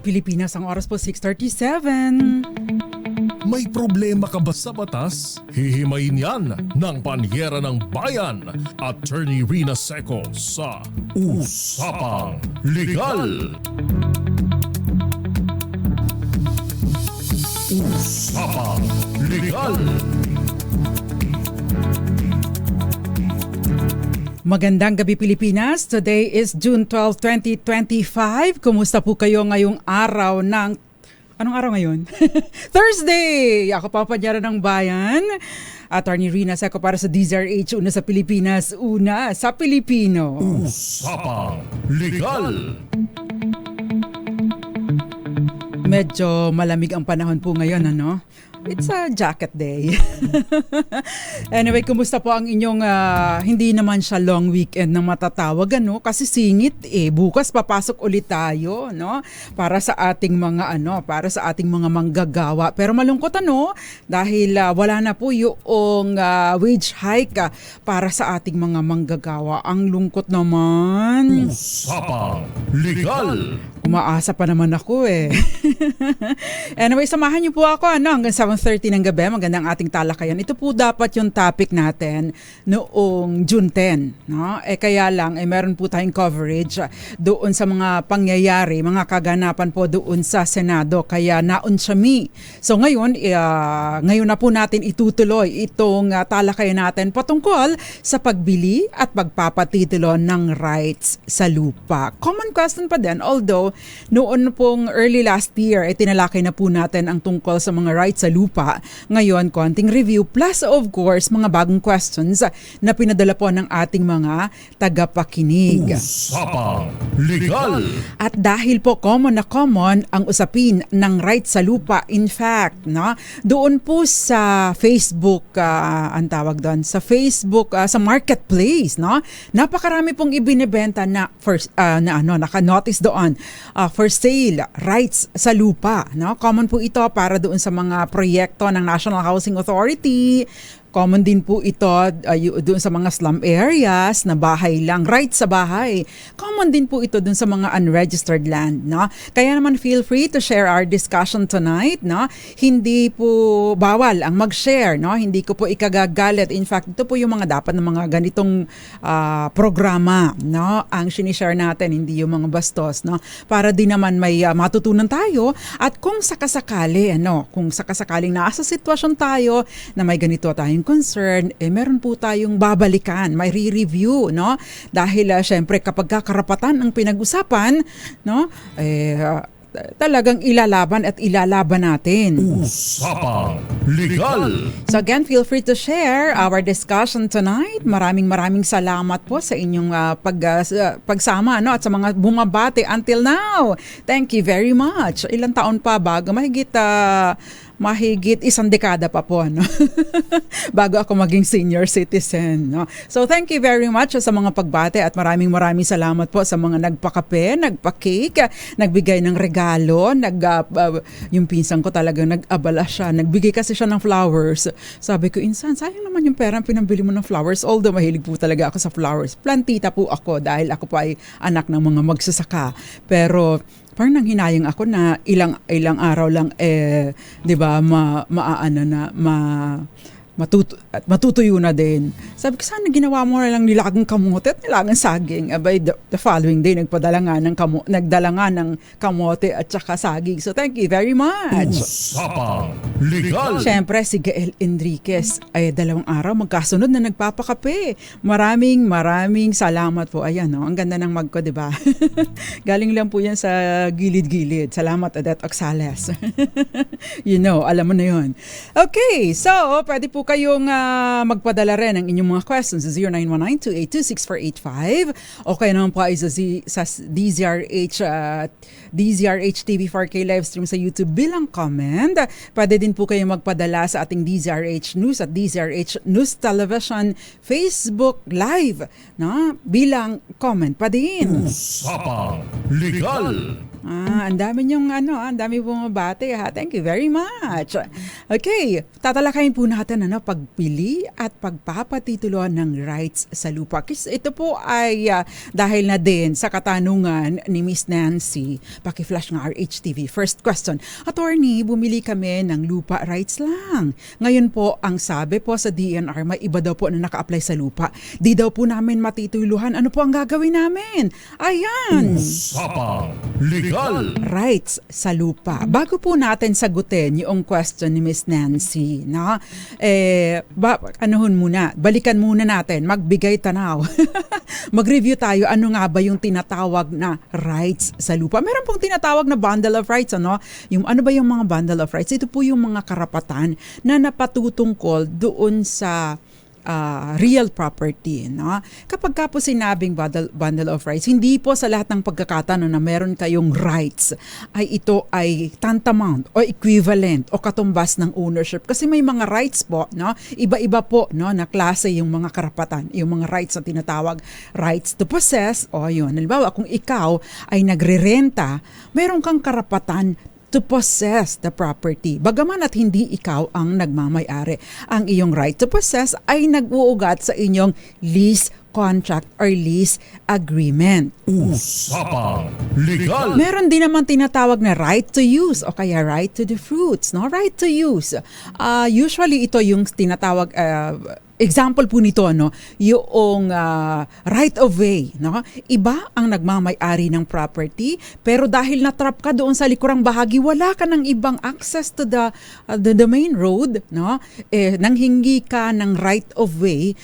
Pilipinas, ang oras po 6:37. May problema ka ba sa batas? Hihimayin yan ng Panyera ng Bayan, Attorney Rina Seco sa Usapang Legal. Usapang Legal. Magandang gabi Pilipinas. Today is June 12, 2025. Kumusta po kayo ngayong araw ng... Anong araw ngayon? Thursday! Ako pa Panyera ng Bayan. Attorney Rina Seco para sa DZRH, una sa Pilipinas, una sa Pilipino. Usapang Legal. Medyo malamig ang panahon po ngayon, ano? It's a jacket day. Anyway, kumusta po ang inyong hindi naman siya long weekend na matatawag, ano? Kasi singit bukas papasok ulit tayo, no? Para sa ating mga para sa ating mga manggagawa. Pero malungkot dahil wala na po yung wage hike para sa ating mga manggagawa. Ang lungkot naman. Usapang Legal. Umaasa pa naman ako Anyway, samahan niyo po ako hanggang 7:30 ng gabi. Magandang ating talakayan. Ito po dapat yung topic natin noong June 10. No? Kaya lang, meron po tayong coverage doon sa mga pangyayari, mga kaganapan po doon sa Senado. Kaya naunsyami. So ngayon na po natin itutuloy itong talakayan natin patungkol sa pagbili at pagpapatitulo ng rights sa lupa. Common question pa din, although noon pong early last year, tinalakay na po natin ang tungkol sa mga rights sa lupa. Ngayon, konting review plus of course, mga bagong questions na pinadala po ng ating mga tagapakinig. Usapang Legal. At dahil po common ang usapin ng rights sa lupa, in fact, doon po sa Facebook, ang tawag doon, sa Facebook, sa marketplace, napakarami pong ibinebenta na naka-notice doon, for sale, rights sa lupa. Common po ito para doon sa mga proyekto ng National Housing Authority. Common din po ito doon sa mga slum areas na bahay lang, rights sa bahay. Common din po ito doon sa mga unregistered land. Kaya naman feel free to share our discussion tonight. Hindi po bawal ang mag-share. Hindi ko po ikagagalit. In fact, ito po yung mga dapat ng mga ganitong programa. Ang sinishare natin, hindi yung mga bastos. Para din naman may matutunan tayo. At kung sakasakaling nasa sitwasyon tayo na may ganito tayong concern, meron po tayong babalikan, may re-review, dahil syempre kapag karapatan ang pinag-usapan, talagang ilalaban natin. Usapang Legal. So again, feel free to share our discussion tonight. Maraming salamat po sa inyong pagsama at sa mga bumabati until now. Thank you very much. Ilang taon pa bago? Mahigit isang dekada pa po, bago ako maging senior citizen. So thank you very much sa mga pagbate at maraming salamat po sa mga nagpakape, nagpa-cake, nagbigay ng regalo, yung pinsan ko talagang nag-abala siya. Nagbigay kasi siya ng flowers. Sabi ko, insan, sayang naman yung pera pinambili mo ng flowers. Although mahilig po talaga ako sa flowers. Plantita po ako dahil ako pa ay anak ng mga magsasaka. Pero parang nanghinayang ako na ilang araw lang 'di ba matutuyo na din. Sabi ko, sana ginawa mo na lang nilagang kamote at nilagang saging. By the following day, nagdala nga ng kamote at saka saging. So thank you very much. Usapang Legal. Siyempre, si Gael Enriquez ay 2 araw magkasunod na nagpapakape. Maraming salamat po. Ayan, ang ganda ng mug ko, di ba? Galing lang po yan sa gilid-gilid. Salamat, Odette Oxales. Alam mo na yun. Okay, so pwede po kayong magpadala rin ng inyong mga questions sa 0919-282-6485 o kaya naman po ay sa DZRH TV 4K livestream sa YouTube bilang comment. Pwede din po kayong magpadala sa ating DZRH News at DZRH News Television Facebook Live bilang comment pa din. Usapang Legal. Ang dami niyong ang dami bumabati ha. Thank you very much. Okay, tatalakayin po natin pagpili at pagpapatitulo ng rights sa lupa. Kasi ito po ay dahil na din sa katanungan ni Miss Nancy. Paki-flash ng RHTV. First question, Attorney, bumili kami ng lupa rights lang. Ngayon po, ang sabi po sa DNR, may iba daw po na naka-apply sa lupa. Di daw po namin matituluhan. Ano po ang gagawin namin? Ayan! Usapang Legal! Rights sa lupa. Bago po natin sagutin yung question ni Miss Nancy, no? Balikan muna natin, magbigay tanaw. Mag-review tayo, ano nga ba yung tinatawag na rights sa lupa. Meron pong tinatawag na bundle of rights, ano? Yung ano ba yung mga bundle of rights? Ito po yung mga karapatan na napatutungkol doon sa real property, no? Kapag ka po sinabing bundle of rights, hindi po sa lahat ng pagkakataon na meron kayong rights ay ito ay tantamount o equivalent o katumbas ng ownership, kasi may mga rights po, no? Iba-iba po, no, na klase yung mga karapatan, yung mga rights na tinatawag rights to possess, o yun, halimbawa kung ikaw ay nagrerenta, meron kang karapatan to possess the property. Bagaman at hindi ikaw ang nagmamay-ari. Ang iyong right to possess ay nag-uugat sa inyong lease contract or lease agreement. Usapang Legal! Meron din naman tinatawag na right to use o kaya right to the fruits, no? Right to use. Usually ito yung tinatawag example po nito, no, yung right of way, no? Iba ang nagmamay-ari ng property, pero dahil na-trap ka doon sa likurang bahagi, wala ka ng ibang access to the main road, no? Nanghingi ka ng right of way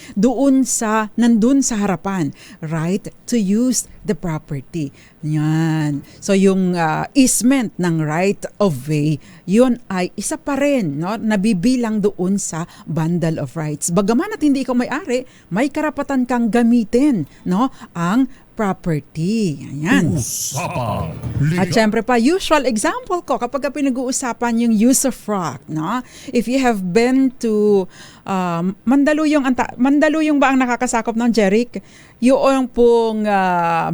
nandun sa harapan, right to use the property. Yan. So yung easement ng right of way, yun ay isa pa rin, no, nabibilang doon sa bundle of rights. Bagaman at hindi ikaw may-ari, may karapatan kang gamitin, no, ang property. Ayan. Usapang Legal! At syempre pa, usual example ko kapag pinag-uusapan yung usufruct, no? If you have been to Mandaluyong ba ang nakakasakop ng Jeric? Yung pong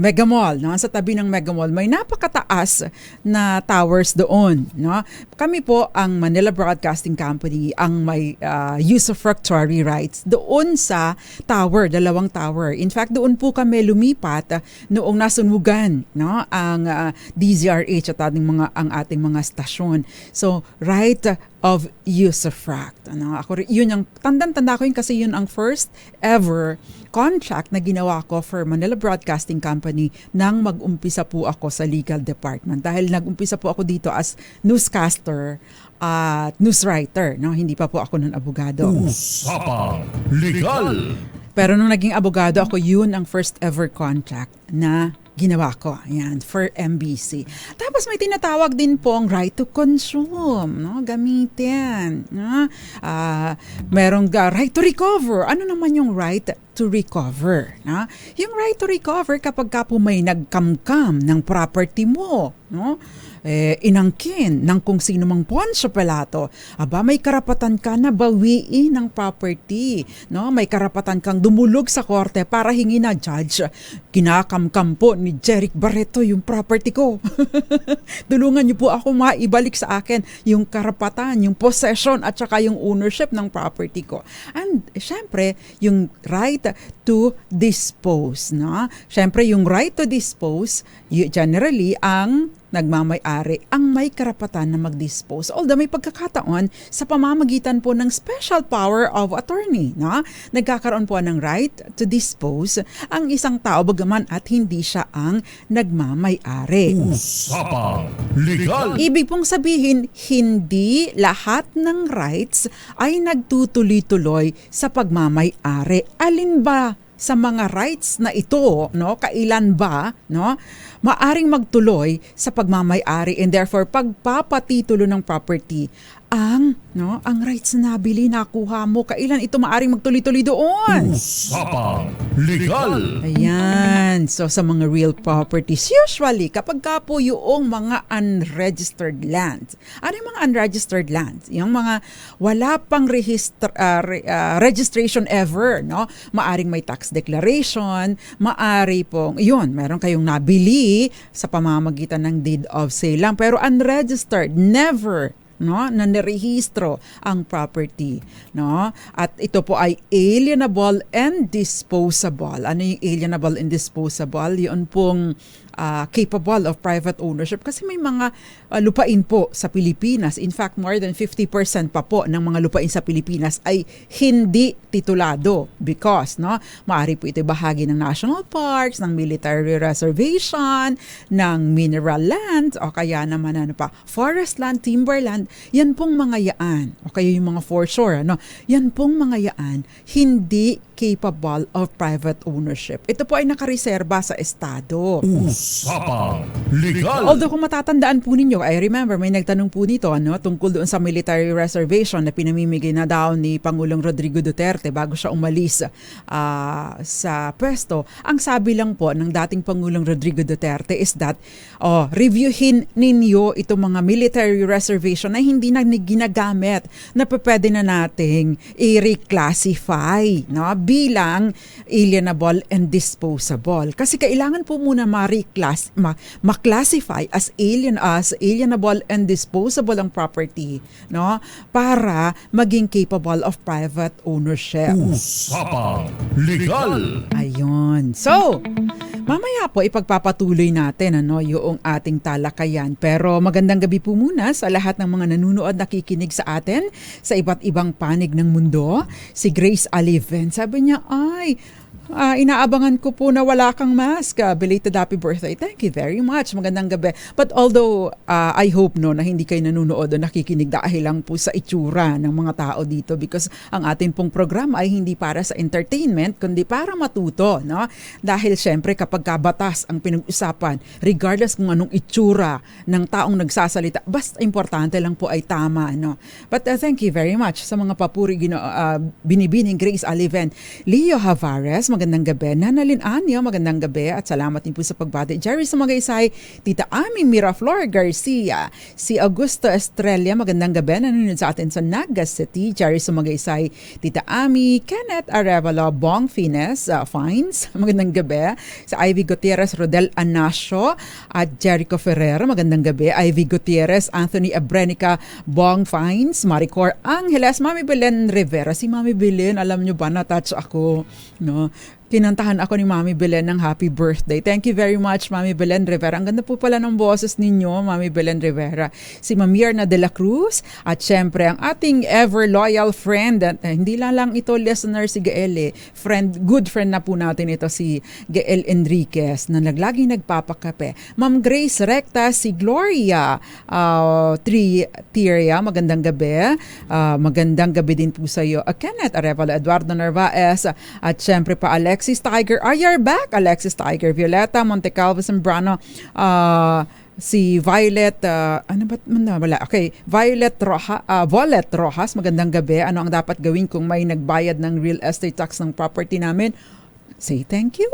Mega Mall, no? Sa tabi ng Mega Mall, may napakataas na towers doon, no? Kami po, ang Manila Broadcasting Company, ang may usufructuary rights doon sa tower, dalawang tower. In fact, doon po kami lumipat noong nasunugan, no, ang DZRH at ang ating mga stasyon. So, right of usufruct. Ano, yun yung tanda ko yun kasi yun ang first ever contract na ginawa ko for Manila Broadcasting Company nang mag-umpisa po ako sa legal department. Dahil nag-umpisa po ako dito as newscaster at newswriter, no? Hindi pa po ako nun abogado. Usapang Legal! Pero nung naging abogado ako, yun ang first ever contract na ginawa ko. Yan, for MBC. Tapos may tinatawag din pong right to consume, no? Gamitin. No? Merong right to recover. Ano naman yung right to recover? No? Yung right to recover kapag ka po may nagkamkam ng property mo, no? Inangkin ng kung sino mang Poncio Pilato, aba, may karapatan ka na bawiin ng property, no? May karapatan kang dumulog sa korte para hingi na, Judge, kinakamkam po ni Jeric Barreto yung property ko. Tulungan niyo po ako maibalik sa akin yung karapatan, yung possession at saka yung ownership ng property ko. And syempre, yung right to dispose, no? Syempre, yung right to dispose, generally ang nagmamay-ari ang may karapatan na mag-dispose. Although may pagkakataon sa pamamagitan po ng special power of attorney, no? Nagkakaroon po ng right to dispose ang isang tao bagaman at hindi siya ang nagmamay-ari. Usapang Legal! Ibig pong sabihin, hindi lahat ng rights ay nagtutuloy-tuloy sa pagmamay-ari. Alin ba sa mga rights na ito, no, kailan ba, no, maaring magtuloy sa pagmamay-ari and therefore pagpapatitulo ng property ang rights na nabili, nakuha mo, kailan ito maaring magtuloy-tuloy doon? Usapang Legal. Ayan. So, sa mga real properties, usually, kapag ka po yung mga unregistered lands, ano yung mga unregistered lands? Yung mga wala pang registration ever, no? Maaring may tax declaration, maari pong, yun, meron kayong nabili sa pamamagitan ng deed of sale lang, pero unregistered, never na nirehistro ang property, no? At ito po ay alienable and disposable. Ano yung alienable and disposable? Yun pong capable of private ownership kasi may mga lupain po sa Pilipinas. In fact, more than 50% pa po ng mga lupain sa Pilipinas ay hindi titulado because maaari po ito bahagi ng national parks, ng military reservation, ng mineral land o kaya naman forest land, timberland. Yan pong mga yaan o kaya yung mga foreshore, yan pong mga yaan hindi capable of private ownership. Ito po ay nakareserba sa estado. Usapang Legal. Although kung matatandaan po ninyo, I remember may nagtanong po nito tungkol doon sa military reservation na pinamimigay na daw ni Pangulong Rodrigo Duterte bago siya umalis sa pwesto. Ang sabi lang po ng dating Pangulong Rodrigo Duterte is that reviewin ninyo itong mga military reservation na hindi na ginagamit na pwede na nating i-reclassify bilang alienable and disposable. Kasi kailangan po muna ma-classify as alienable and disposable ang property, para maging capable of private ownership. Usapang Legal. Ayun. So, mamaya po ipagpapatuloy natin yung ating talakayan. Pero magandang gabi po muna sa lahat ng mga nanunood, nakikinig sa atin sa iba't ibang panig ng mundo. Si Grace Aliven, sabi niya, inaabangan ko po na wala kang mask. Belated happy birthday. Thank you very much. Magandang gabi. But although I hope na hindi kayo nanunood o nakikinig dahil lang po sa itsura ng mga tao dito because ang ating pong programa ay hindi para sa entertainment kundi para matuto. Dahil syempre kapag kabatas ang pinag-usapan, regardless kung anong itsura ng taong nagsasalita, basta importante lang po ay tama. But thank you very much sa mga papuri binibining Grace Aliven. Leo Havares, magandang gabi. Nanalyn Anya, magandang gabi at salamat din po sa pagbati. Jerry Sumagaysay, Tita Ami Miraflor Garcia, si Augusto Estrella, magandang gabi. Nanonood sa atin sa Naga City. Jerry Sumagaysay, Tita Ami, Kenneth Arevalo, Bong Fines, Fines, magandang gabi. Sa Ivy Gutierrez, Rodel Anasio at Jericho Ferrer, magandang gabi. Ivy Gutierrez, Anthony Abrenica, Bong Fines, Maricor Angeles, Mami Belen Rivera. Si Mami Belen, alam nyo ba, na-touch ako, kinantahan ako ni Mami Belen ng happy birthday. Thank you very much, Mami Belen Rivera. Ang ganda po pala ng boses ninyo, Mami Belen Rivera. Si Mamirna de la Cruz at syempre ang ating ever loyal friend. At, hindi lang ito listener si Gael good friend na po natin ito si Gael Enriquez na laging nagpapakape. Ma'am Grace Recta, si Gloria Tieria, magandang gabi. Magandang gabi din po sa iyo. Kenneth Arevalo, Eduardo Narvaez at syempre pa Alexis Tiger, you're back, Alexis Tiger, Violeta Montecalvo Zambrano, si Violet, Violet Rojas, magandang gabi. Ano ang dapat gawin kung may nagbayad ng real estate tax ng property namin? Say thank you.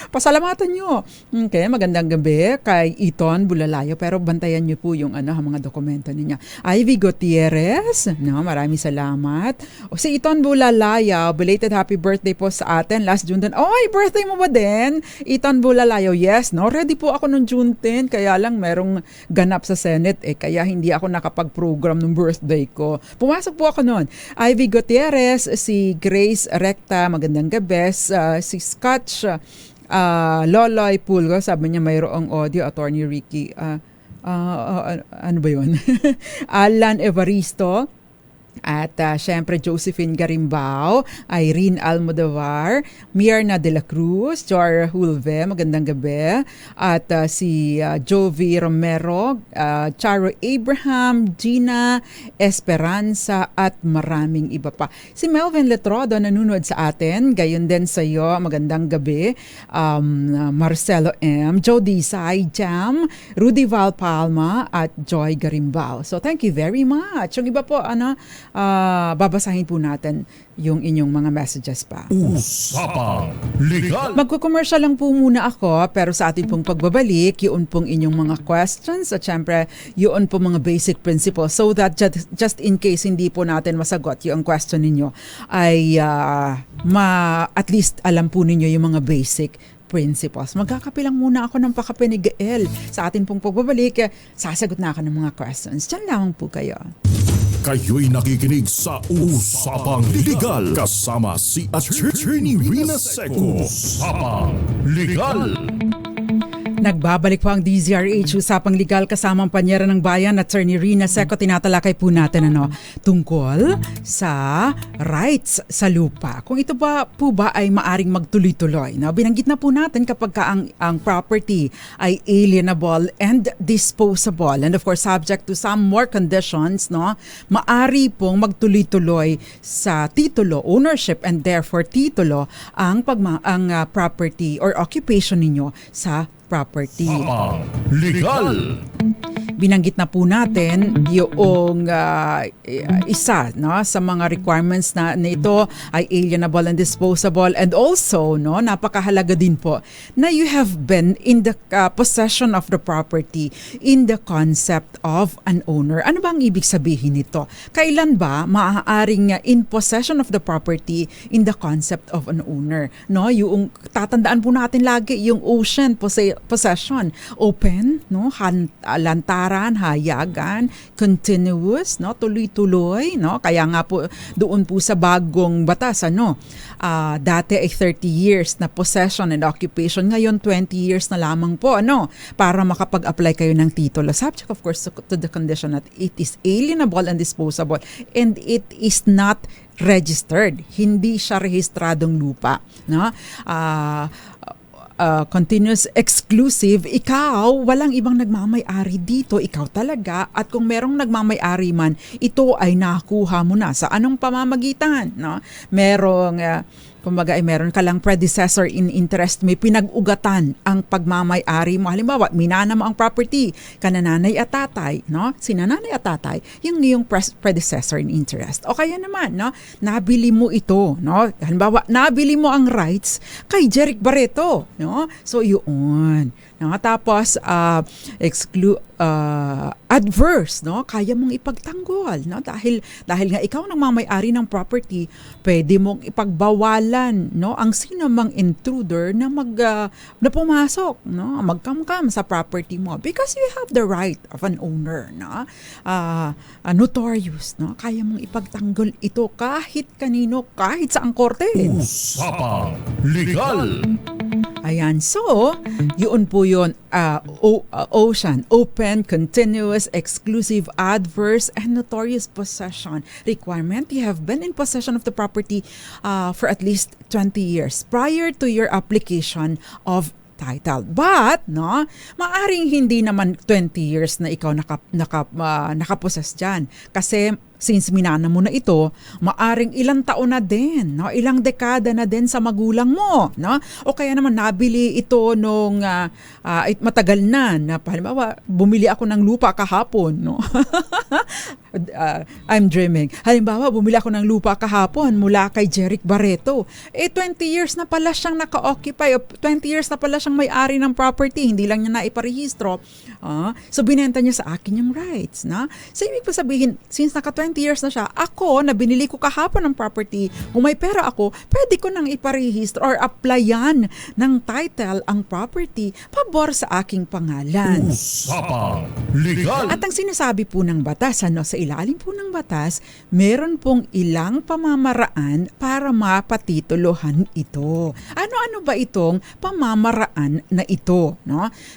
Pasalamatan nyo. Okay, magandang gabi kay Iton Bulalayo, pero bantayan nyo po yung mga dokumento niya. Ivy Gutierrez, maraming salamat. Si Iton Bulalayo, belated happy birthday po sa atin last June 10. Birthday mo ba din? Iton Bulalayo, yes, ready po ako nung June 10, kaya lang merong ganap sa Senate kaya hindi ako nakapag-program ng birthday ko. Pumasok po ako noon. Ivy Gutierrez, si Grace Recta, magandang gabi. Si Scotch Loloy Pulgo, sabi niya mayroong audio, Attorney Ricky. Ano ba yun? Alan Evaristo, At syempre Josephine Garimbao, Irene Almodovar, Myrna de la Cruz, Jor Hulve, magandang gabi. At si Jovi Romero, Charo Abraham, Gina Esperanza at maraming iba pa. Si Melvin Letrodo nanonood sa atin, gayon din sa iyo, magandang gabi. Marcelo M, Jody Sai Jam, Rudy Val Palma at Joy Garimbao. So thank you very much. Yung iba po, babasahin po natin yung inyong mga messages pa. Usapang Legal. Magko-commercial lang po muna ako, pero sa ating pong pagbabalik, yun pong inyong mga questions at syempre yun po mga basic principles, so that just in case hindi po natin masagot yung question ninyo ay at least alam po ninyo yung mga basic principles. Magkakape lang muna ako ng pakape ni Gael. Sa ating pong pagbabalik, sasagot na ako ng mga questions. Diyan lamang po kayo. Kayo'y nakikinig sa Usapang Legal kasama si Attorney Rina Seco. Usapang Legal. Nagbabalik po ang DZRH Usapang Legal kasama ang panyera ng bayan, Attorney Rina Seco. Tinatalakay po natin tungkol sa rights sa lupa. Kung ito ba ay maaring magtuloy-tuloy. Binanggit na po natin kapag ang property ay alienable and disposable. And of course, subject to some more conditions, maari pong magtuloy-tuloy sa titulo, ownership and therefore titulo ang property or occupation ninyo sa property. Legal. Binanggit na po natin yung isa sa mga requirements na ito ay alienable and disposable, and also napakahalaga din po na you have been in the possession of the property in the concept of an owner. Ano ba ang ibig sabihin nito? Kailan ba maaaring in possession of the property in the concept of an owner? Yung tatandaan po natin lagi yung ocean possession, open, lantaran, hayagan, continuous, tuloy-tuloy, kaya nga po doon po sa bagong batas, dati ay 30 years na possession and occupation, ngayon 20 years na lamang po, para makapag-apply kayo ng titulo. Subject of course to the condition that it is alienable and disposable and it is not registered. Hindi siya rehistradong lupa, continuous exclusive, ikaw, walang ibang nagmamay-ari dito, ikaw talaga, at kung merong nagmamay-ari man, ito ay nakuha mo na sa anong pamamagitan, merong kumbaga ay meron ka lang predecessor in interest, may pinag-ugatan ang pagmamay-ari mo. Halimbawa, minana mo ang property, kanananay at tatay, si nanay at tatay, yung predecessor in interest. O kaya naman, nabili mo ito, halimbawa, nabili mo ang rights kay Jeric Barreto, so yun. Tapos, adverse, kaya mong ipagtanggol, dahil nga ikaw nang mamay-ari ng property, pwede mong ipagbawalan, ang sino mang intruder na na pumasok, magkamkam sa property mo, because you have the right of an owner, notorious, kaya mong ipagtanggol ito kahit kanino, kahit sa ang korte. Usapang Legal. Ayan, so, yun po yun, ocean, open, continuous, exclusive, adverse, and notorious possession requirement. You have been in possession of the property for at least 20 years prior to your application of title. But, maaring hindi naman 20 years na ikaw nakapossess dyan. Kasi, since minana mo na ito, maaring ilang taon na din, ilang dekada na din sa magulang mo, o kaya naman nabili ito nung matagal na halimbawa, bumili ako ng lupa kahapon, I'm dreaming. Halimbawa, bumili ako ng lupa kahapon mula kay Jeric Barreto. 20 years na pala siyang naka-occupy, 20 years na pala siyang may-ari ng property, hindi lang niya naiparehistro. So, binenta niya sa akin yung rights. So, ibig po sabihin, since naka 20 years na siya, ako, na binili ko kahapon ng property, kung may pera ako, pwede ko nang iparehistro or applyan ng title ang property pabor sa aking pangalan. Usapang Legal. At ang sinasabi po ng batas, sa ilalim po ng batas, meron pong ilang pamamaraan para mapatituluhan ito. Ano-ano ba itong pamamaraan na ito?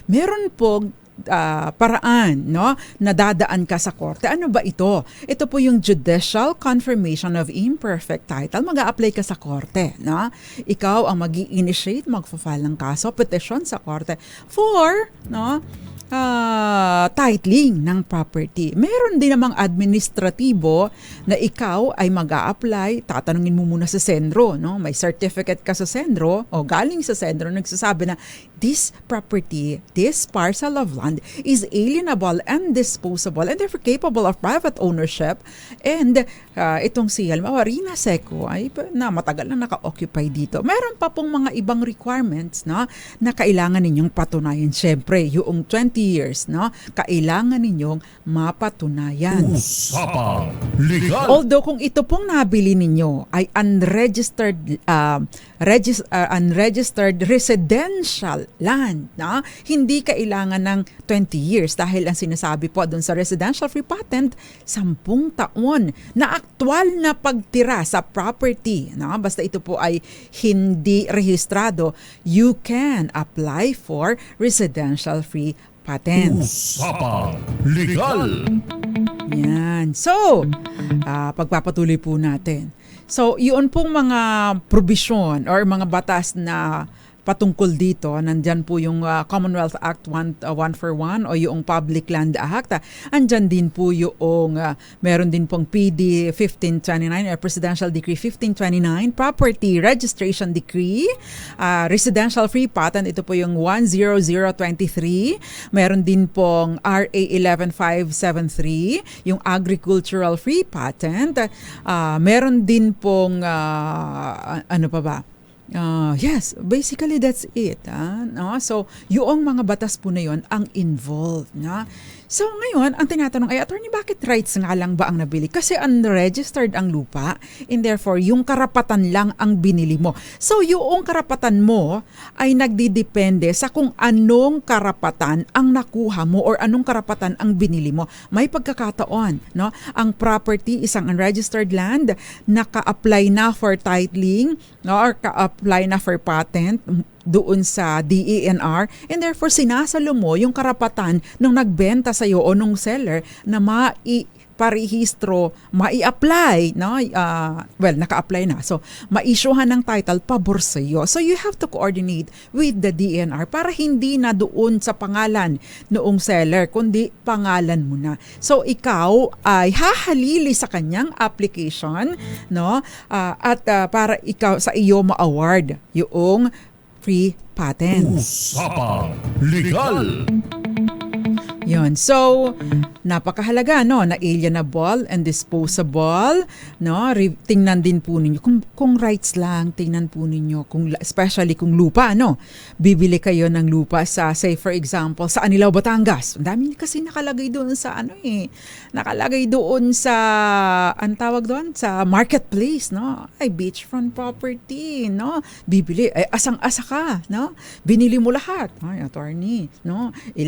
Meron pong paraan, no, na dadaan ka sa korte. Ano ba ito? Ito po yung Judicial Confirmation of Imperfect Title. Mag-a-apply ka sa korte, no? Ikaw ang mag-i-initiate, mag-file ng kaso, petition sa korte for, no, titling ng property. Meron din namang administratibo na ikaw ay mag-a-apply, tatanungin mo muna sa sendro, no? May certificate ka sa sendro o galing sa sendro nagsasabi na this property, this parcel of land is alienable and disposable and therefore capable of private ownership, and itong si Rina Seco ay na matagal na naka-occupy dito. Meron pa pong mga ibang requirements, no, na kailangan ninyong patunayan. Syempre, yung 20 years, no, kailangan ninyong mapatunayan. Usapang Legal. Although kung ito pong nabili ninyo ay unregistered residential land, no, hindi kailangan ng 20 years dahil ang sinasabi po doon sa residential free patent, 10 taon na aktwal na pagtira sa property, no, basta ito po ay hindi rehistrado, you can apply for residential free patent. Usapang Legal. Yan. So, pagpapatuloy po natin. So, yun pong mga provision or mga batas na patungkol dito, nandyan po yung Commonwealth Act 141 o yung Public Land Act. Andyan din po yung, meron din pong PD 1529 or Presidential Decree 1529, Property Registration Decree, Residential Free Patent, ito po yung 10023. Meron din pong RA 11573, yung Agricultural Free Patent. Meron din pong, ano pa ba? Yes, basically that's it. No? So, yung mga batas po na yun ang involved. No? So, ngayon, ang tinatanong ay, attorney, bakit rights nga lang ba ang nabili? Kasi unregistered ang lupa and therefore, yung karapatan lang ang binili mo. So, yung karapatan mo ay nagdidepende sa kung anong karapatan ang nakuha mo or anong karapatan ang binili mo. May pagkakataon, no? Ang property, isang unregistered land, naka-apply na for titling, no? Or ka-apply na for patent doon sa DENR, and therefore sinasalo mo yung karapatan nung nagbenta sa iyo o nung seller na parehistro, mai-apply, no? Naka-apply na. So, ma-issuehan ng title pabor sa iyo. So, you have to coordinate with the DNR para hindi na doon sa pangalan noong seller, kundi pangalan mo na. So, ikaw ay hahalili sa kanyang application, no? At para ikaw sa iyo ma-award yung free patent. Usapang Legal. Yun. So, napakahalaga, no, na alienable and disposable, no? Tingnan din po ninyo kung rights lang, tingnan po ninyo especially kung lupa, no. Bibili kayo ng lupa sa, say for example, sa Anilao, Batangas. Ang dami kasi nakalagay doon sa nakalagay doon sa tawag doon sa marketplace, no. Ay, beachfront property, no. Bibili ay asang-asa ka, no. Binili mo lahat. Ay, attorney, no. 1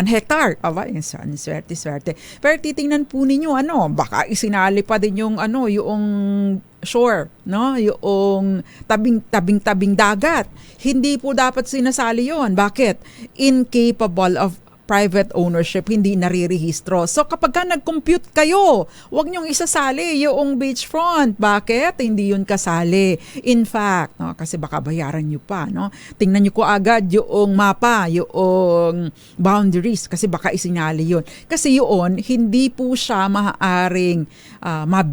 hectare. Aba, yung swerte. Pero titingnan po ninyo, baka isinali pa din yung shore, no? Yung tabing dagat. Hindi po dapat sinasali yon. Bakit? Incapable of private ownership, hindi narirehistro. So kapag ka nag-compute kayo, huwag niyong isasali yung beachfront. Bakit? Hindi yun kasali. In fact, no, kasi baka bayaran niyo pa, no? Tingnan niyo ko agad yung mapa, yung boundaries, kasi baka isinali yun. Kasi yun, hindi po siya maaaring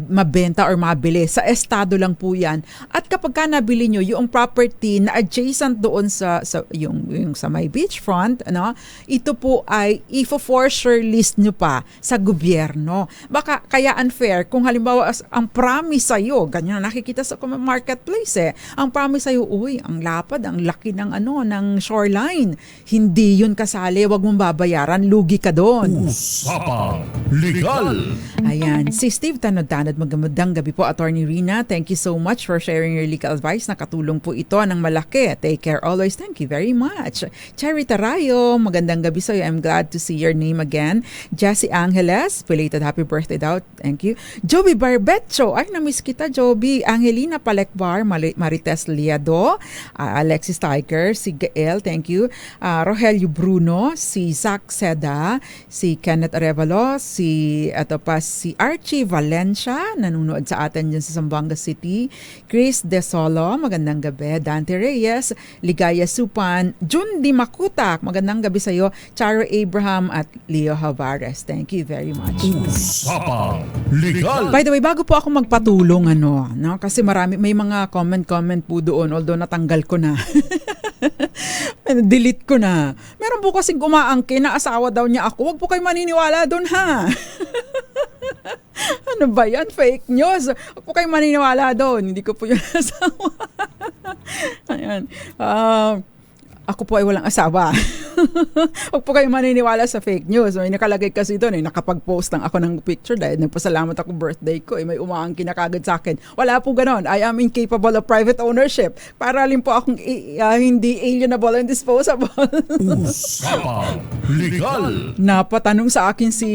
mabenta or mabili. Sa estado lang po yan. At kapag ka nabili niyo yung property na adjacent doon sa yung sa may beachfront, no? Ito po ay ifo-force list nyo pa sa gobyerno. Baka kaya unfair kung halimbawa ang promise sa'yo, ganyan nakikita sa marketplace ang promise sa'yo, ang lapad, ang laki ng ng shoreline. Hindi yun kasali, wag mong babayaran, lugi ka doon. Usapang Legal. Ayan, si Steve Tanod-Tanod, magandang gabi po, Attorney Rina. Thank you so much for sharing your legal advice. Nakatulong po ito ng malaki. Take care always. Thank you very much. Cherry Tarayo, magandang gabi sa'yo, I'm glad to see your name again. Jessie Angeles, belated happy birthday daw. Thank you. Joby Barbecho. Ay, namiss kita, Joby. Angelina Palekbar, Marites Liado, Alexis Tiger, si Gael, thank you. Rogelio Bruno, si Zach Seda, si Kenneth Arevalo, si Archie Valencia, nanonood sa atin dyan sa Zamboanga City. Chris De Solo, magandang gabi. Dante Reyes, Ligaya Supan, Jun Di Makutak, magandang gabi sa iyo. Charo Abraham at Leo Havares. Thank you very much. Usapang Legal. By the way, bago po ako magpatulong, no, kasi may mga comment po doon, although natanggal ko na. Delete ko na. Meron po kasing kumaangkin na asawa daw niya ako. Huwag po kayo maniniwala doon, ha? Ano ba yan? Fake news. Huwag po kayo maniniwala doon. Hindi ko po yun asawa. Ayan. Ako po ay walang asawa. Huwag po kayo maniniwala sa fake news. May nakalagay kasi doon, nakapag-post lang ako ng picture dahil nagpasalamat ako birthday ko. May umaangkin na kagad sa akin. Wala po ganon. I am incapable of private ownership. Para rin po akong hindi alienable and disposable. Usapang Legal. Napatanong sa akin si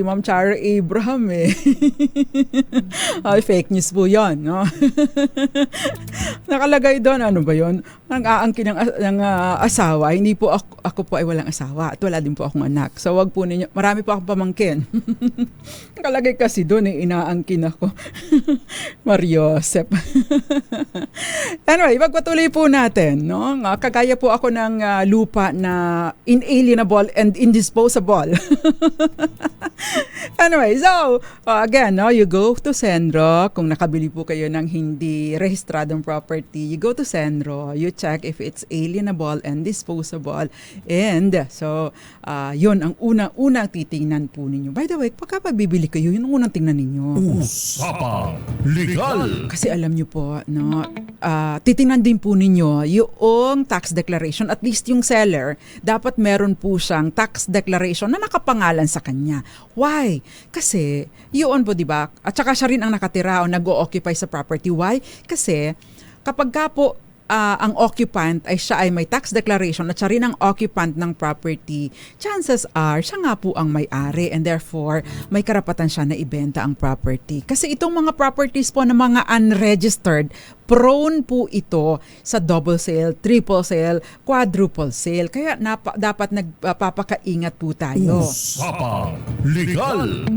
Ma'am Charo Abraham Ay, fake news po yun, no? Nakalagay doon, ano ba yun? Ang aangkin ng asawa, hindi po ako po ay walang asawa at wala din po akong anak. So wag po ninyo, marami po akong pamangkin. Nakalagay kasi doon, inaangkin ako. Mariosep. Anyway, magpatuloy po natin, no? Kagaya po ako ng lupa na inalienable and indisposable. Anyway, so again, no, you go to Senro. Kung nakabili po kayo ng hindi rehistradong property, you go to Senro, you check if it's alienable and disposable. And so, yun ang unang titingnan po ninyo. By the way, pagka bibili kayo, yun ang unang tingnan ninyo. Usapang Legal. Kasi alam nyo po, no, titingnan din po ninyo yung tax declaration. At least yung seller, dapat meron po siyang tax declaration na nakapangalan sa kanya. Why? Kasi, yun po, di ba? At saka siya rin ang nakatira o nag-o-occupy sa property. Why? Kasi, kapag ka po ang occupant ay siya ay may tax declaration at siya rin ang occupant ng property, chances are siya nga po ang may-ari and therefore may karapatan siya na ibenta ang property. Kasi itong mga properties po ng mga unregistered, prone po ito sa double sale, triple sale, quadruple sale. Kaya dapat nagpapakaingat po tayo. Usapang Legal.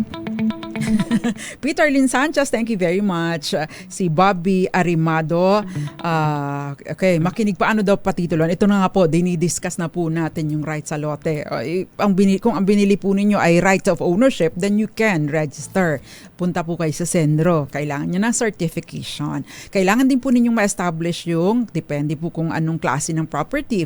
Peter Lynn Sanchez, thank you very much. Si Bobby Arimado, okay, makinig pa ano daw patitulan. Ito na nga po, dinidiscuss na po natin yung right sa lote. Kung ang binili po ninyo ay rights of ownership, then you can register. Punta po kayo sa Senro. Kailangan nyo ng certification. Kailangan din po ninyong ma-establish yung, depende po kung anong klase ng property.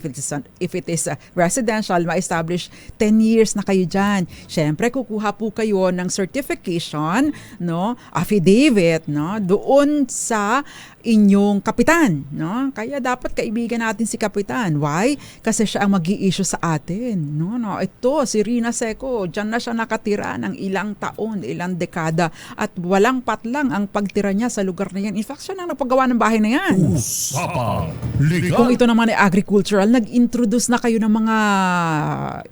If it is residential, ma-establish 10 years na kayo dyan. Siyempre, kukuha po kayo ng certification, no, affidavit, no, doon sa inyong kapitan, no? Kaya dapat kaibigan natin si kapitan. Why? Kasi siya ang mag-i-issue sa atin, no? Ito si Rina Seco, diyan na siya nakatira ng ilang taon, ilang dekada at walang patlang ang pagtira niya sa lugar na yan. In fact, siya nang napagawa ng bahay na yan. Usapang Legal. Kung ito naman ay agricultural, nag-introduce na kayo ng mga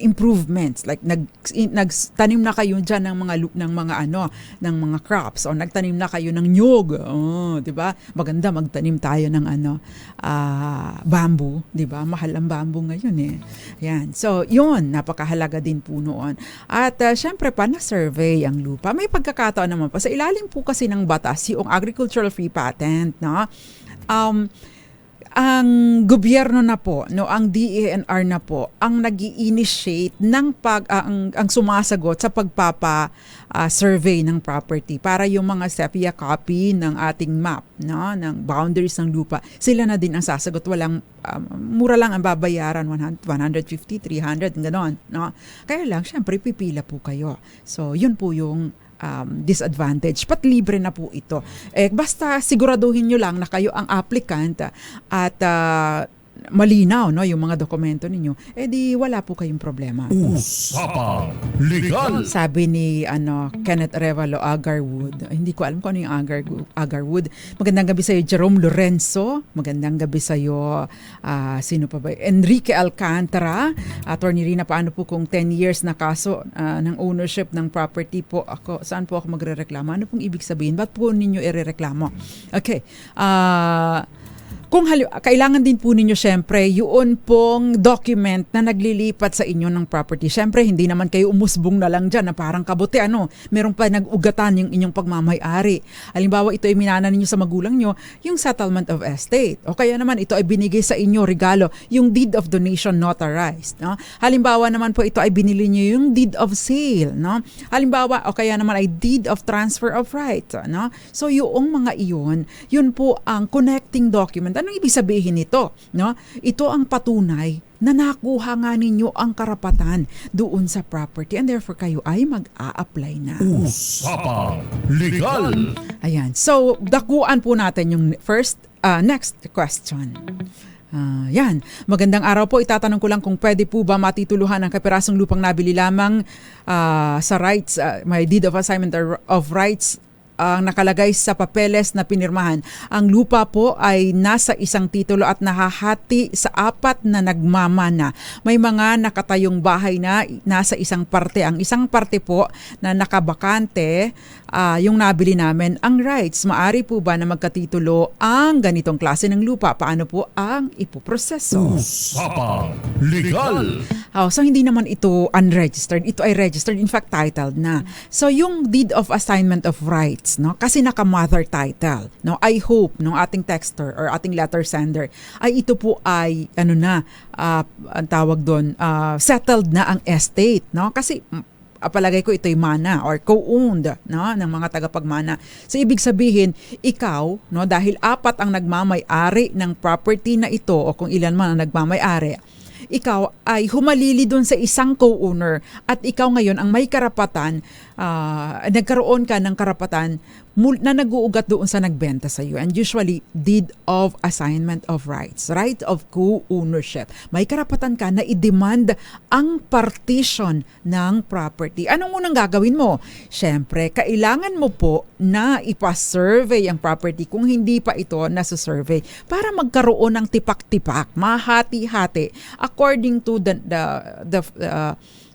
improvements, like nagtanim na kayo diyan ng mga crops o nagtanim na kayo ng nyog. Oh, 'di ba? Maganda magtanim tayo ng bamboo, 'di ba? Mahal ang bamboo ngayon eh. Yan. So, 'yun, napakahalaga din po noon. At syempre pa na-survey ang lupa. May pagkakataon naman pa sa ilalim po kasi ng batas yung agricultural free patent, no? Ang gobyerno na po, no, ang DENR na po ang nag-i-initiate ng ang sumasagot sa survey ng property para yung mga sepia copy ng ating map, no, ng boundaries ng lupa. Sila na din ang sasagot, walang mura lang ang babayaran, 150, 300 ganon, no. Kaya lang syempre pipila po kayo. So yun po yung disadvantage. Pat libre na po ito. Basta siguraduhin nyo lang na kayo ang applicant at malinaw, no, yung mga dokumento ninyo, di wala po kayong problema. Usapang Legal. Sabi ni Kenneth Arevalo Agarwood. Hindi ko alam kung ano yung Agarwood. Magandang gabi sa iyo, Jerome Lorenzo. Magandang gabi sa iyo, sino pa ba? Enrique Alcantara. Attorney Rina, paano po kung 10 years na kaso ng ownership ng property po saan po ako magrereklamo? Ano pong ibig sabihin? Ba't po ninyo irereklamo? Okay. Kung kailangan din po ninyo syempre yun pong document na naglilipat sa inyo ng property. Syempre hindi naman kayo umusbong na lang dyan na parang kabuti meron pa nag-ugatan yung inyong pagmamay-ari. Halimbawa ito ay minana ninyo sa magulang nyo, yung settlement of estate. O kaya naman ito ay binigay sa inyo regalo, yung deed of donation notarized. No? Halimbawa naman po ito ay binili nyo yung deed of sale. No? Halimbawa o kaya naman ay deed of transfer of right. No? So yung mga yun po ang connecting document. Anong ibig sabihin nito? No? Ito ang patunay na nakuha nga ninyo ang karapatan doon sa property and therefore kayo ay mag-a-apply na. Usapang Legal. Ayan. So, dakuan po natin yung next question. Yan. Magandang araw po. Itatanong ko lang kung pwede po ba matituluhan ang kapirasong lupang nabili lamang sa rights, may deed of assignment of rights ang nakalagay sa papeles na pinirmahan. Ang lupa po ay nasa isang titulo at nahahati sa 4 na nagmamana. May mga nakatayong bahay na nasa isang parte. Ang isang parte po na nakabakante, yung nabili namin, ang rights. Maari po ba na magkatitulo ang ganitong klase ng lupa? Paano po ang ipoproseso? Usapang Legal. So hindi naman ito unregistered. Ito ay registered. In fact, titled na. So yung deed of assignment of rights, no, kasi naka-mother title, no, I hope ng ating texter or ating letter sender ay ito po ay ang tawag doon, settled na ang estate, no, kasi palagay ko ito'y mana or co-owned, no, ng mga tagapagmana. So ibig sabihin, ikaw, no, dahil 4 ang nagmamay-ari ng property na ito o kung ilan man ang nagmamay-ari, ikaw ay humalili doon sa isang co-owner at ikaw ngayon ang may karapatan, nagkaroon ka ng karapatan na nag-uugat doon sa nagbenta sa iyo. And usually, deed of assignment of rights, right of co-ownership. May karapatan ka na i-demand ang partition ng property. Anong unang gagawin mo? Siyempre, kailangan mo po na ipa-survey ang property kung hindi pa ito nasa-survey para magkaroon ng tipak-tipak, mahati-hati according to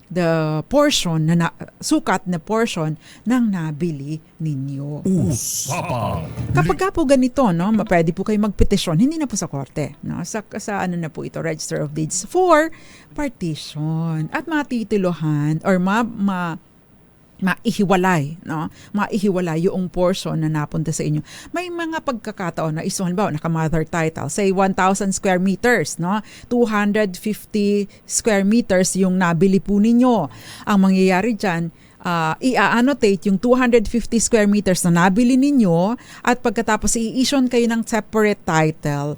the portion sukat na portion ng nabili ninyo. Usapang Kapag po ganito, no, pwede po kayo magpetisyon, hindi na po sa korte, no, sa ano na po ito, Register of Deeds for partition at matituluhan or maihiwalay, no? Maihiwalay yung portion na napunta sa inyo. May mga pagkakataon na halimbawa naka-mother title, say 1,000 square meters, no? 250 square meters yung nabili po ninyo. Ang mangyayari diyan, i-annotate yung 250 square meters na nabili ninyo at pagkatapos i-issue kayo ng separate title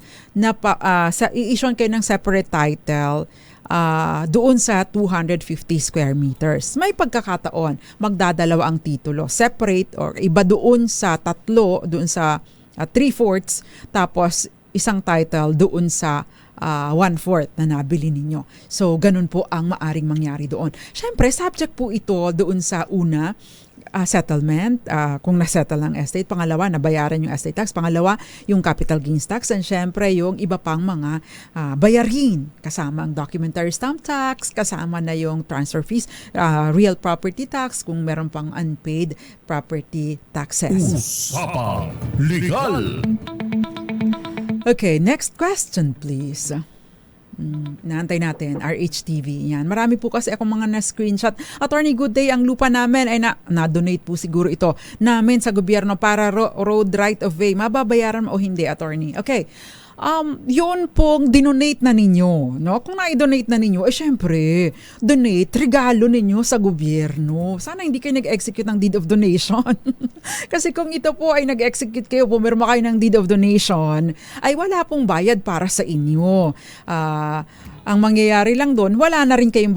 doon sa 250 square meters. May pagkakataon, magdadalawa ang titulo. Separate or iba doon sa 3, doon sa 3/4, tapos isang title doon sa 1/4 na nabili ninyo. So, ganun po ang maaring mangyari doon. Siyempre, subject po ito doon sa una, settlement, kung nasettle ng estate. Pangalawa, nabayaran yung estate tax. Pangalawa, yung capital gains tax. And syempre, yung iba pang mga bayarin. Kasama ang documentary stamp tax, kasama na yung transfer fees, real property tax, kung meron pang unpaid property taxes. Usapang Legal. Okay, next question please. Naantay natin, RHTV. Yan. Marami po kasi akong mga na-screenshot. Attorney, good day. Ang lupa namin ay na-donate po siguro ito namin sa gobyerno para road right of way. Mababayaran o hindi, attorney? Okay. Yun pong dinonate na ninyo, no? Kung na-donate na ninyo, syempre, donate, regalo ninyo sa gobyerno. Sana hindi kayo nag-execute ng deed of donation. Kasi kung ito po ay nag-execute kayo, pumirma kayo ng deed of donation, ay wala pong bayad para sa inyo. Ang mangyayari lang doon, wala na rin kayong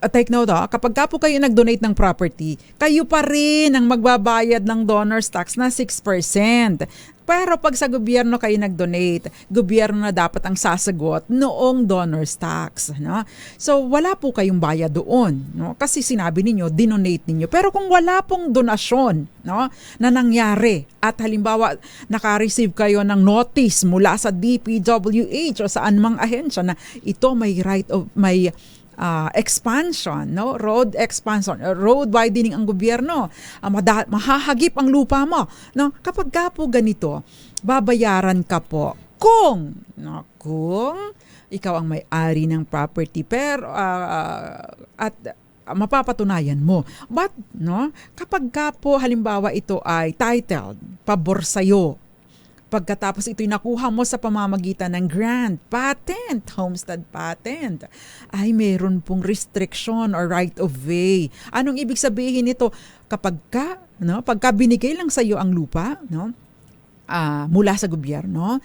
take note, kapag ka po kayo nag-donate ng property, kayo pa rin ang magbabayad ng donor's tax na 6%. Pero pag sa gobyerno kayo nag-donate, gobyerno na dapat ang sasagot noong donor's tax. No? So wala po kayong bayad doon. No? Kasi sinabi ninyo, dinonate ninyo. Pero kung wala pong donasyon, no, na nangyari at halimbawa naka-receive kayo ng notice mula sa DPWH o saan mang ahensya na ito may right of expansion, no? Road expansion, road widening ang gobyerno, mahahagip ang lupa mo, no? Kapag ka po ganito, babayaran ka po kung ikaw ang may-ari ng property pero at mapapatunayan mo. But no, kapag ka po halimbawa ito ay titled, pabor sa'yo, pagkatapos ito'y nakuha mo sa pamamagitan ng grant, patent, homestead patent, ay meron pong restriction or right of way. Anong ibig sabihin nito? Pagka binigay lang sa iyo ang lupa, no? Mula sa gobyerno,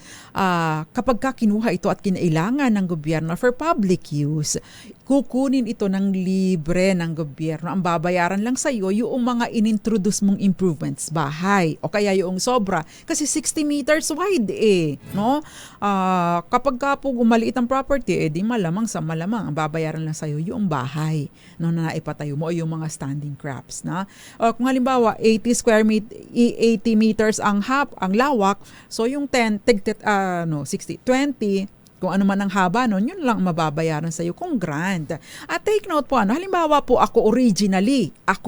kapag kinuha ito at kinailangan ng gobyerno for public use, kukunin ito ng libre ng gobyerno. Ang babayaran lang sa iyo yung mga inintroduce mong improvements, bahay, o kaya yung sobra. Kasi 60 meters wide no? Kapag po maliit ang property, di malamang ang babayaran lang sa iyo yung bahay, no, na naipatayo mo o yung mga standing crops. Na? Kung halimbawa, 80 meters ang lawak, so yung 60, 20, kung ano man ang haba nun, yun lang mababayaran sa iyo kung grant. At take note po, halimbawa po ako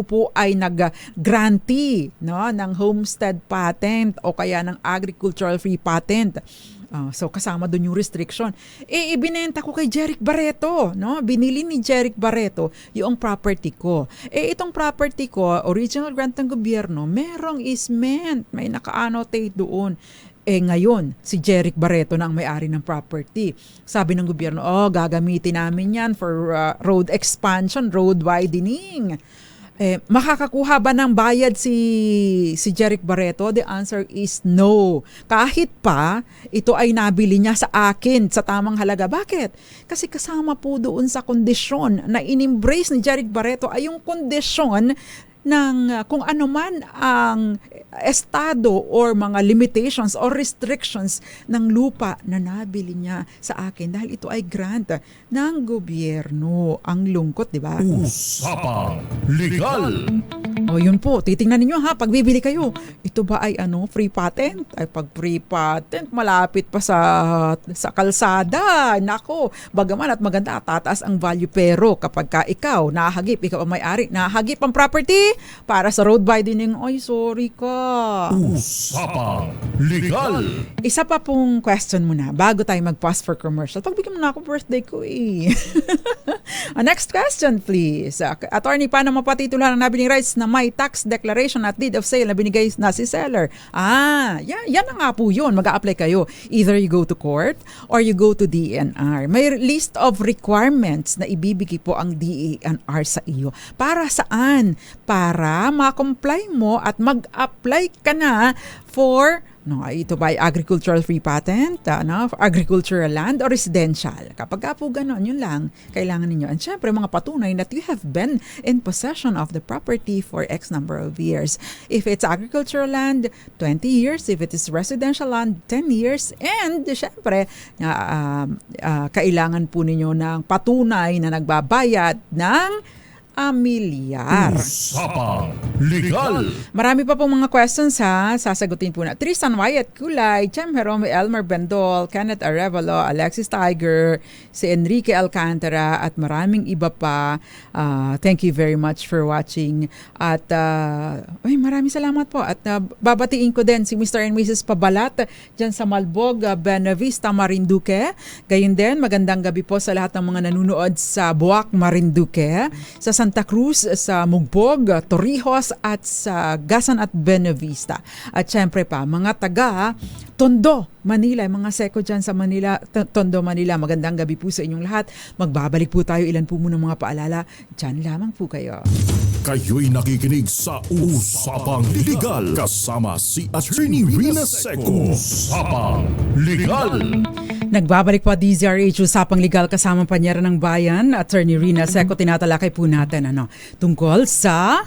po ay nag-grantee, no, ng homestead patent o kaya ng agricultural free patent. So kasama doon yung restriction. Ibinenta ko kay Jeric Barreto, no? Binili ni Jeric Barreto yung property ko. Itong property ko, original grant ng gobyerno, merong easement, may naka-annotate doon. Ngayon, si Jeric Barreto na ang may-ari ng property. Sabi ng gobyerno, gagamitin namin yan for road expansion, road widening. Makakakuha ba ng bayad si Jeric Barreto? The answer is no. Kahit pa ito ay nabili niya sa akin sa tamang halaga. Bakit? Kasi kasama po doon sa kondisyon na in-embrace ni Jeric Barreto ay yung kondisyon ng kung ano man ang estado or mga limitations or restrictions ng lupa na nabili niya sa akin dahil ito ay grant ng gobyerno. Ang lungkot, di ba? Usapang Legal. Yun po, titingnan ninyo pag bibili kayo, ito ba ay free patent? Ay pag free patent, malapit pa sa kalsada. Nako, bagaman at maganda, tataas ang value, pero kapag ikaw ang may-ari, nahagip ang property para sa road widening, sorry ka. Usapang Legal. Isa pa pong question muna bago tayo mag-pause for commercial. Pagbigyan mo na ako, birthday ko Next question please. Attorney, paano mapatitulan ang nabiling rights na may tax declaration at deed of sale na binigay na si seller? Yan na nga po yun. Mag-a-apply kayo. Either you go to court or you go to DENR. May list of requirements na ibibigay po ang DENR sa iyo. Para saan? Para ma-comply mo at mag-apply ka na for ito ba ay agricultural free patent, agricultural land or residential. Kapag po gano'n, yun lang kailangan ninyo. And syempre, mga patunay that you have been in possession of the property for X number of years. If it's agricultural land, 20 years. If it is residential land, 10 years. And syempre, kailangan po ninyo ng patunay na nagbabayad ng amilyar. Usapang Legal. Marami pa pong mga questions sasagutin po na. Tristan Wyatt Kulay, Jem Jerome, Elmer Bendol, Kenneth Arevalo, Alexis Tiger, si Enrique Alcantara at maraming iba pa. Thank you very much for watching. At maraming salamat po. At babatiin ko din si Mr. and Mrs. Pabalat dyan sa Malbog, Benavista, Marinduque. Gayun din, magandang gabi po sa lahat ng mga nanunood sa Buwak, Marinduque, sa Santa Cruz, sa Mugbog, Torrijos at sa Gasan at Benavista. At syempre pa, mga taga Tondo, Manila, mga seko dyan sa Manila, Tondo, Manila. Magandang gabi po sa inyong lahat. Magbabalik po tayo, ilan po muna mga paalala. Dyan lamang po kayo. Kayo'y nakikinig sa Usapang Legal kasama si Attorney Rina Seco. Usapang Legal. Nagbabalik po DZRH Usapang Legal kasama panyera ng bayan, Attorney Rina Seco. Tinatalakay po natin tungkol sa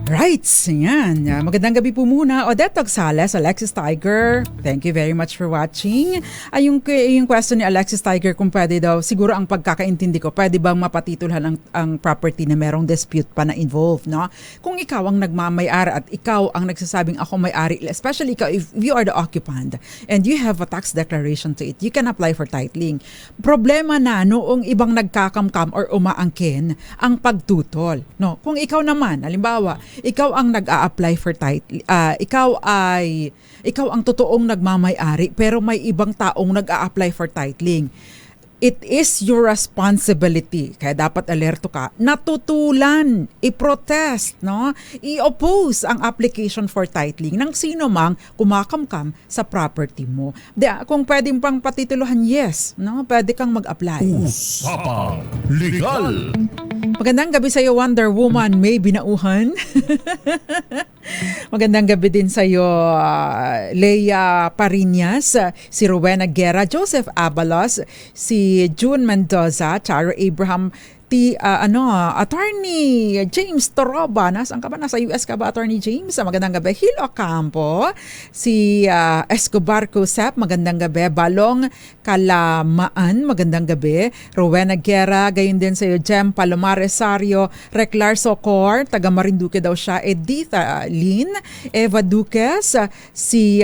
Rights, yan. Magandang gabi po muna. Odette Ogsales, Alexis Tiger. Thank you very much for watching. Yung question ni Alexis Tiger kung pwede daw, siguro ang pagkakaintindi ko, pwede bang mapatitulhan ang property na merong dispute pa na involved, no? Kung ikaw ang nagmamay-ari at ikaw ang nagsasabing ako may-ari, especially ikaw, if you are the occupant and you have a tax declaration to it, you can apply for titling. Problema na noong ibang nagkakamkam or umaangkin ang pagtutol, no? Kung ikaw naman, halimbawa, ikaw ang nag-a-apply for title, ikaw ang totoong nagmamay-ari pero may ibang taong nag-a-apply for titling. It is your responsibility, kaya dapat alerto ka, natutulan, i-protest, no? I-oppose ang application for titling ng sino mang kumakamkam sa property mo. Kung pwedeng pang patituluhan, yes, no? Pwede kang mag-apply. Usapang Legal. Magandang gabi sa iyo, Wonder Woman, may binauhan. Magandang gabi din sa iyo, Leia Parinas, si Rowena Guerra, Joseph Abalos, si June Mendoza, Charo Abraham, Attorney James Toroba. Nasaan ka ba? Nasa US ka ba, Attorney James? Magandang gabi. Hil Ocampo, si Escobar Cusep, magandang gabi. Balong Kalamaan, magandang gabi. Rowena Guerra, gayon din sa iyo, Jem Palomares Sario, Reclar Socor, taga Marinduque daw siya, Editha Lynn, Eva Duques, si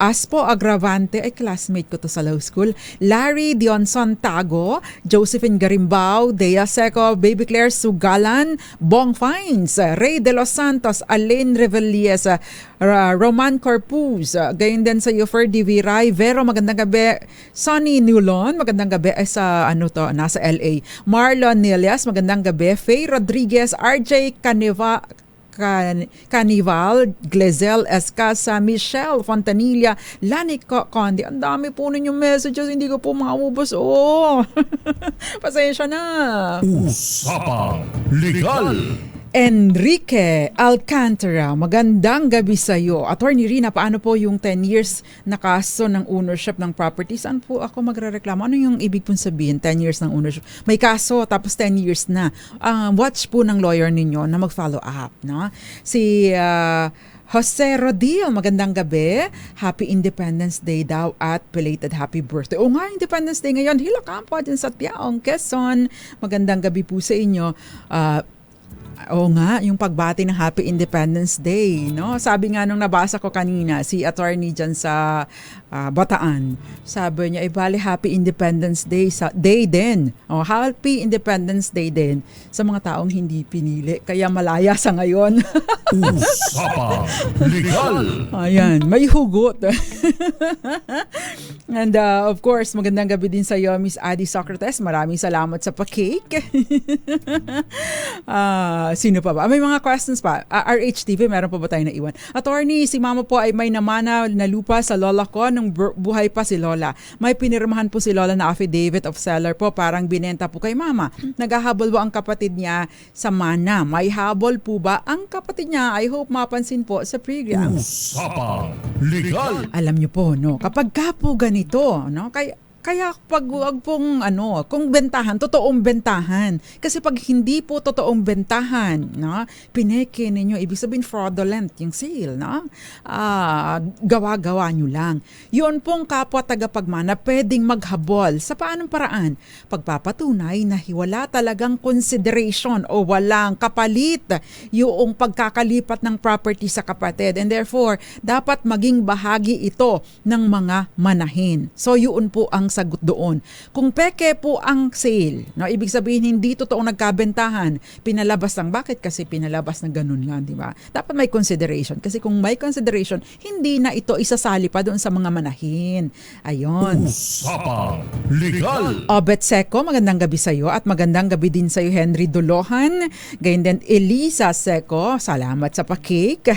Aspo Agravante, ay classmate ko to sa law school, Larry Dionson Tago, Josephine Garimbao, Dea Seco, Baby Claire Sugalan, Bong Fines, Ray De Los Santos, Alain Revelies, Roman Corpus, gayon din sa iyo, Ferdy Viray, Vero, magandang gabi. Sonny Nulon, magandang gabi. Ay sa nasa LA. Marlon Nilias, magandang gabi. Faye Rodriguez, RJ Canival, Glezel Escasa, Michelle Fontanilla, Lani Condi. Ang dami po ninyong messages, hindi ko po maubos. Pasensya na. Usapang Legal. Enrique Alcantara, magandang gabi sa iyo. Attorney Rina, paano po yung 10 years na kaso ng ownership ng property? Saan po ako magrereklamo? Ano yung ibig pong sabihin, 10 years ng ownership? May kaso, tapos 10 years na. Watch po ng lawyer ninyo na mag-follow up. No? Si Jose Rodil, magandang gabi. Happy Independence Day daw at belated happy birthday. O nga, Independence Day ngayon. Hila Campo din sa Tiaong, Quezon. Magandang gabi po sa inyo. Oo nga, yung pagbati ng Happy Independence Day, no? Sabi nga nung nabasa ko kanina, si attorney dyan sa Bataan, sabi niya, bali Happy Independence Day din. Happy Independence Day din sa mga taong hindi pinili. Kaya malaya sa ngayon. Usapang Legal. Ayan, may hugot. And of course, magandang gabi din sa iyo, Miss Adi Socrates. Maraming salamat sa pa-cake. Sino pa ba? May mga questions pa. RHTV, meron pa ba tayo na iwan? Attorney, si mama po ay may namana na lupa sa lola ko nung buhay pa si lola. May pinirmahan po si lola na affidavit of seller po, parang binenta po kay mama. Naghahabol po ang kapatid niya sa mana. May habol po ba ang kapatid niya? I hope mapansin po sa program. Usapang Legal. Alam niyo po, no, kapag ka po ganito, no, kaya pag wag pong kung bentahan, totoong bentahan. Kasi pag hindi po totoong bentahan, no, pineke ninyo, ibig sabihin fraudulent yung sale, no? Gawa-gawa nyo lang. Yun pong kapwa tagapagmana pwedeng maghabol. Sa paanong paraan? Pagpapatunay na wala talagang consideration o walang kapalit yung pagkakalipat ng property sa kapatid. And therefore, dapat maging bahagi ito ng mga manahin. So yun po ang sagot doon. Kung peke po ang sale, no, ibig sabihin hindi totoong nagkabentahan, pinalabas lang. Bakit? Kasi pinalabas na ganun lang, di ba? Dapat may consideration. Kasi kung may consideration, hindi na ito isasali pa doon sa mga manahin. Ayun. Usapang Legal. Obet Seco, magandang gabi sa iyo at magandang gabi din sa iyo, Henry Dolohan. Gayon din Elisa Seco, salamat sa pa-cake.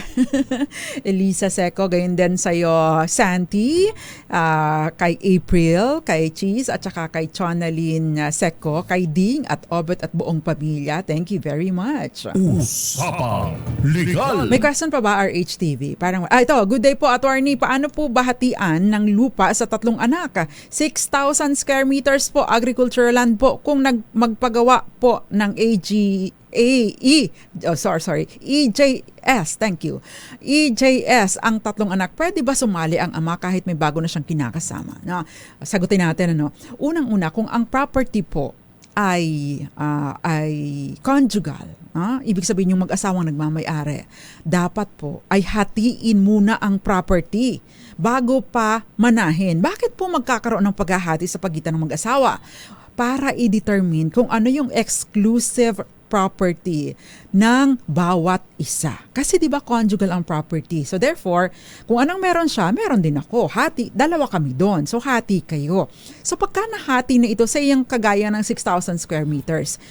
Elisa Seco, gayon din sa iyo, Santi, kay April, kay Cheese at saka kay Chonalyn Seco, kay Ding at Obet at buong pamilya. Thank you very much. Usapang Legal. May question pa ba, RHTV? Parang, ito, good day po, attorney. Paano po bahatian ng lupa sa tatlong anak? 6,000 square meters po, agricultural land po. Kung magpagawa po ng EJS, thank you. EJS, ang tatlong anak, pwede ba sumali ang ama kahit may bago na siyang kinakasama? No? Sagutin natin, unang-una, kung ang property po ay conjugal, ibig sabihin yung mag-asawang nagmamay-ari, dapat po ay hatiin muna ang property bago pa manahin. Bakit po magkakaroon ng paghahati sa pagitan ng mag-asawa? Para i-determine kung ano yung exclusive property ng bawat isa. Kasi 'di ba conjugal ang property. So therefore, kung anong meron siya, meron din ako. Dalawa kami doon. So hati kayo. So pagka nahati na ito sa yung kagaya ng 6,000 square meters.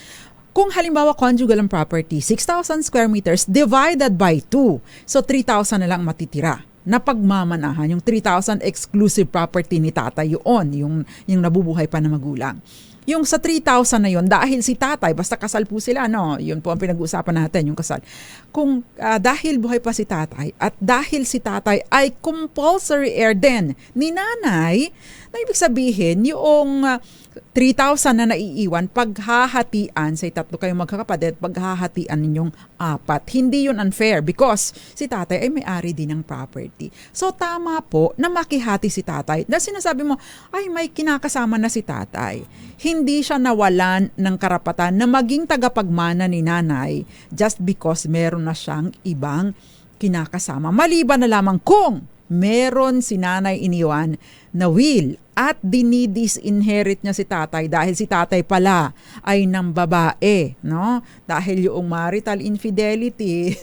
Kung halimbawa conjugal ang property, 6,000 square meters divided by 2. So 3,000 na lang matitira na pagmamanahan, yung 3,000 exclusive property ni tatay yung nabubuhay pa na magulang. Yung sa 3,000 na yun, dahil si tatay, basta kasal po sila, yun po ang pinag-uusapan natin, yung kasal. Kung dahil buhay pa si tatay at dahil si tatay ay compulsory heir din ni nanay, na ibig sabihin, yung 3,000 na naiiwan, paghahatian, say tatlo kayong magkakapatid, paghahatian ninyong 4. Hindi yun unfair because si tatay ay may-ari din ng property. So tama po na makihati si tatay. Dahil sinasabi mo, ay may kinakasama na si tatay. Hindi siya nawalan ng karapatan na maging tagapagmana ni nanay just because meron na siyang ibang kinakasama. Maliban na lamang kung meron si nanay iniwan na will at dinidisinherit niya si tatay dahil si tatay pala ay ng babae, no? Dahil yung marital infidelity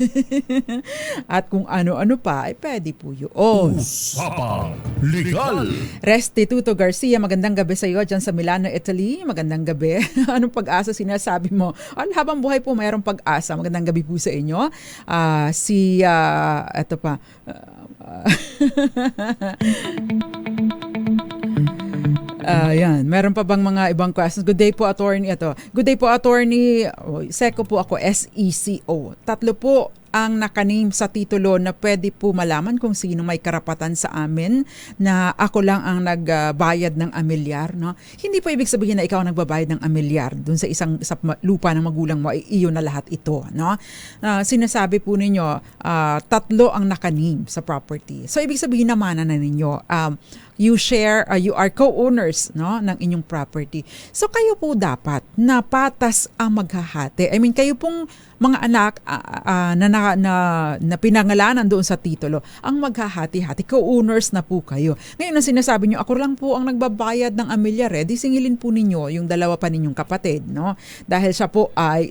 at kung ano-ano pa, ay pwede po yun. Usapang Legal. Restituto Garcia, magandang gabi sa iyo dyan sa Milano, Italy. Magandang gabi. Anong pag-asa sinasabi mo? Habang buhay po mayroong pag-asa. Magandang gabi po sa inyo. Ito pa. Yan. Meron pa bang mga ibang questions? Good day po, attorney. Good day po, attorney. Seko po ako, SECO. 3 po ang nakaname sa titulo na pwede po malaman kung sino may karapatan sa amin na ako lang ang nagbayad ng amilyar. No? Hindi po ibig sabihin na ikaw ang nagbabayad ng amilyar dun sa sa lupa ng magulang mo, iyo na lahat ito. No? Sinasabi po ninyo, 3 ang nakaname sa property. So ibig sabihin naman na ninyo, you are co-owners, no, ng inyong property. So kayo po dapat na patas ang maghahati. I mean, kayo pong mga anak na pinangalanan doon sa titulo, ang maghahati-hati, co-owners na po kayo. Ngayon ang sinasabi niyo, ako lang po ang nagbabayad ng amilyar, di singilin po ninyo yung dalawa pa ninyong kapatid, no? Dahil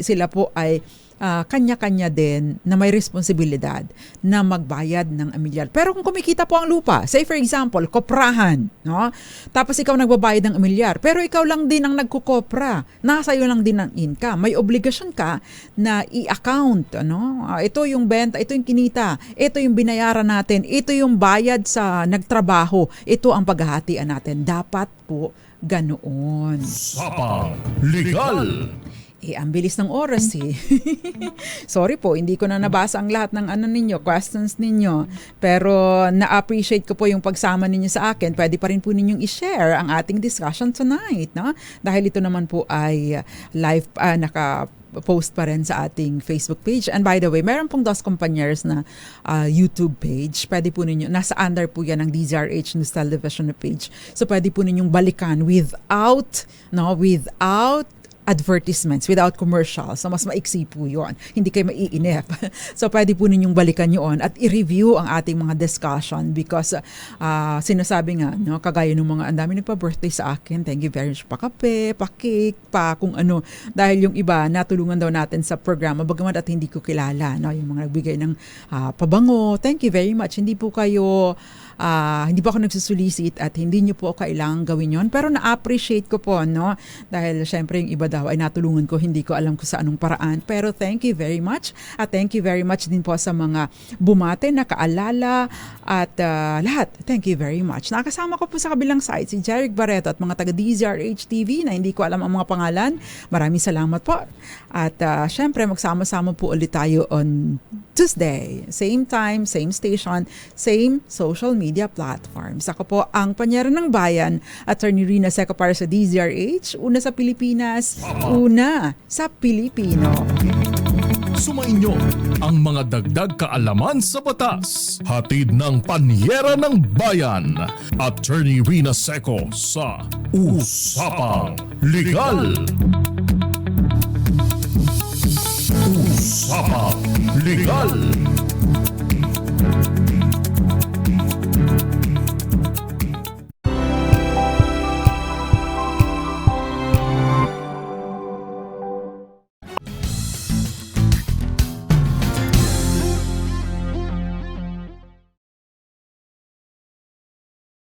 sila po ay kanya-kanya din na may responsibilidad na magbayad ng amilyar. Pero kung kumikita po ang lupa, say for example, koprahan, no? Tapos ikaw nagbabayad ng amilyar, pero ikaw lang din ang nagkukopra, nasa iyo lang din ang income. May obligasyon ka na i-account, no? Ito yung benta, ito yung kinita, ito yung binayaran natin, ito yung bayad sa nagtrabaho, ito ang paghahatian natin. Dapat po ganoon. Usapang Legal. Ang bilis ng oras Sorry po, hindi ko na nabasa ang lahat ng questions ninyo. Pero na-appreciate ko po yung pagsama ninyo sa akin. Pwede pa rin po ninyong i-share ang ating discussion tonight, no? Dahil ito naman po ay live, naka-post pa rin sa ating Facebook page. And by the way, meron pong Dos Compañeros na YouTube page. Pwede po ninyo, nasa under po yan ng DZRH News Television na page. So pwede po ninyong balikan without advertisements, without commercials. So mas maiksi po yun. Hindi kayo maiinip. So pwede po ninyong balikan yun at i-review ang ating mga discussion because sinasabi nga, no, kagaya ng mga, ang dami nagpa-birthday sa akin, thank you very much, pa kape, pa cake, pa kung ano. Dahil yung iba, natulungan daw natin sa programa, bagaman at hindi ko kilala, no, yung mga nagbigay ng pabango. Thank you very much. Hindi po ako nagsusulisit at hindi nyo po kailangang gawin yon. Pero na-appreciate ko po, no? Dahil syempre yung iba daw ay natulungan ko, hindi ko alam kung sa anong paraan. Pero thank you very much. At thank you very much din po sa mga bumate, nakaalala at lahat. Thank you very much. Nakasama ko po sa kabilang side si Jeric Barreto at mga taga DZRH TV na hindi ko alam ang mga pangalan. Maraming salamat po. At syempre magsama-sama po ulit tayo on Tuesday. Same time, same station, same social media platforms. Ako po ang Panyera ng Bayan, Attorney Rina Seco para sa DZRH. Una sa Pilipinas, una sa Pilipino. Sumainyo ang mga dagdag kaalaman sa batas. Hatid ng Panyera ng Bayan, Attorney Rina Seco sa Usapang Legal. Usapang Legal.